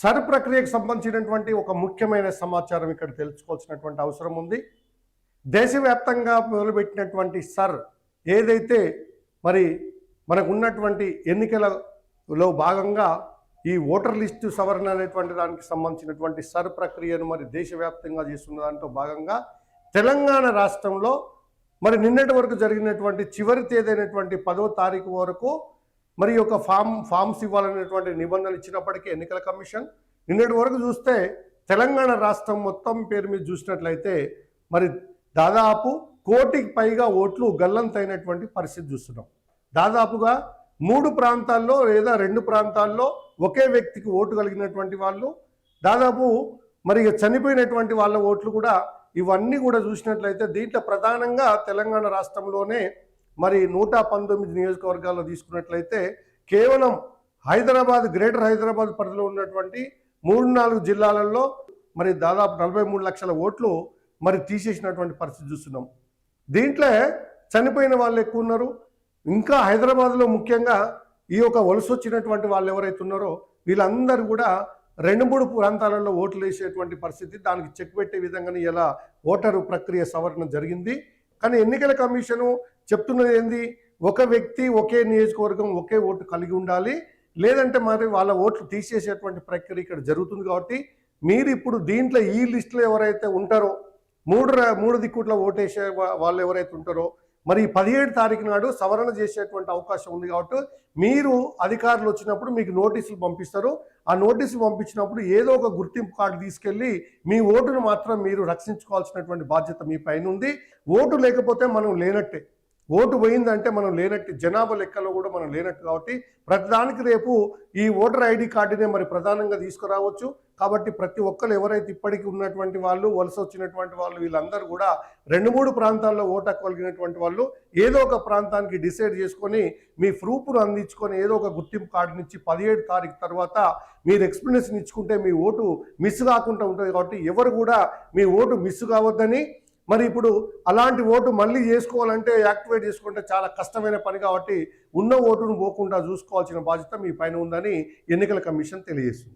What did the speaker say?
Sir ప్రక్రియకు సంబంధించినటువంటి ఒక ముఖ్యమైన సమాచారం ఇక్కడ తెలుసుకోవాల్సినటువంటి అవసరం ఉంది. దేశవ్యాప్తంగా మొదలుపెట్టినటువంటి సర్ ఏదైతే మరి మనకు ఉన్నటువంటి ఎన్నికలలో భాగంగా ఈ ఓటర్ లిస్టు సవరణ అనేటువంటి దానికి సంబంధించినటువంటి సర్ ప్రక్రియను మరి దేశవ్యాప్తంగా చేస్తున్న దాంట్లో భాగంగా తెలంగాణ రాష్ట్రంలో మరి నిన్నటి వరకు జరిగినటువంటి చివరి తేదీ అయినటువంటి 10వ తారీఖు వరకు మరి ఒక ఫామ్స్ ఇవ్వాలనేటువంటి నిబంధనలు ఇచ్చినప్పటికీ ఎన్నికల కమిషన్ నిన్నటి వరకు చూస్తే తెలంగాణ రాష్ట్రం మొత్తం పేరు మీద చూసినట్లయితే మరి దాదాపు 1 కోటికి పైగా ఓట్లు గల్లంతైనటువంటి పరిస్థితి చూస్తున్నాం. దాదాపుగా 3 ప్రాంతాల్లో లేదా 2 ప్రాంతాల్లో ఒకే వ్యక్తికి ఓటు కలిగినటువంటి వాళ్ళు, దాదాపు మరి చనిపోయినటువంటి వాళ్ళ ఓట్లు కూడా ఇవన్నీ కూడా చూసినట్లయితే దీంట్లో ప్రధానంగా తెలంగాణ రాష్ట్రంలోనే మరి 119 నియోజకవర్గాల్లో తీసుకున్నట్లయితే కేవలం హైదరాబాద్, గ్రేటర్ హైదరాబాద్ పరిధిలో ఉన్నటువంటి 3-4 జిల్లాలలో మరి దాదాపు 43 లక్షల ఓట్లు మరి తీసేసినటువంటి పరిస్థితి చూస్తున్నాం. దీంట్లో చనిపోయిన వాళ్ళు ఎక్కువ ఉన్నారు. ఇంకా హైదరాబాద్లో ముఖ్యంగా ఈ యొక్క వలస వచ్చినటువంటి వాళ్ళు ఎవరైతే ఉన్నారో వీళ్ళందరూ కూడా 2-3 ప్రాంతాలలో ఓట్లు వేసేటువంటి పరిస్థితి, దానికి చెక్ పెట్టే విధంగానే ఇలా ఓటరు ప్రక్రియ సవరణ జరిగింది. కానీ ఎన్నికల కమిషను చెప్తున్నది ఏంది, ఒక వ్యక్తి ఒకే నియోజకవర్గం ఒకే ఓటు కలిగి ఉండాలి, లేదంటే మరి వాళ్ళ ఓట్లు తీసేసేటువంటి ప్రక్రియ ఇక్కడ జరుగుతుంది. కాబట్టి మీరు ఇప్పుడు దీంట్లో ఈ లిస్టులో ఎవరైతే ఉంటారో 3 దిక్కుట్లో ఓటేసే వాళ్ళు ఎవరైతే ఉంటారో మరి 17 తారీఖు నాడు సవరణ చేసేటువంటి అవకాశం ఉంది. కాబట్టి మీరు అధికారులు వచ్చినప్పుడు మీకు నోటీసులు పంపిస్తారు. ఆ నోటీసులు పంపించినప్పుడు ఏదో ఒక గుర్తింపు కార్డు తీసుకెళ్ళి మీ ఓటును మాత్రం మీరు రక్షించుకోవాల్సినటువంటి బాధ్యత మీ పైన ఉంది. ఓటు లేకపోతే మనం లేనట్టే, ఓటు పోయిందంటే మనం లేనట్టు, జనాభా లెక్కలో కూడా మనం లేనట్టు. కాబట్టి ప్రతిదానికి రేపు ఈ ఓటర్ ఐడి కార్డునే మరి ప్రధానంగా తీసుకురావచ్చు. కాబట్టి ప్రతి ఒక్కరు ఎవరైతే ఇప్పటికీ ఉన్నటువంటి వాళ్ళు, వలస వచ్చినటువంటి వాళ్ళు, వీళ్ళందరూ కూడా 2-3 ప్రాంతాల్లో ఓటు హక్కు కలిగినటువంటి వాళ్ళు ఏదో ఒక ప్రాంతానికి డిసైడ్ చేసుకొని మీ ప్రూఫ్ను అందించుకొని ఏదో ఒక గుర్తింపు కార్డునిచ్చి 17 తారీఖు తర్వాత మీరు ఎక్స్ప్లెనేషన్ ఇచ్చుకుంటే మీ ఓటు మిస్ కాకుండా ఉంటుంది. కాబట్టి ఎవరు కూడా మీ ఓటు మిస్ కావద్దని, మరి ఇప్పుడు అలాంటి ఓటు మళ్ళీ చేసుకోవాలంటే యాక్టివేట్ చేసుకుంటే చాలా కష్టమైన పని. కాబట్టి ఉన్న ఓటును పోకుండా చూసుకోవాల్సిన బాధ్యత మీ పైన ఉందని ఎన్నికల కమిషన్ తెలియజేస్తుంది.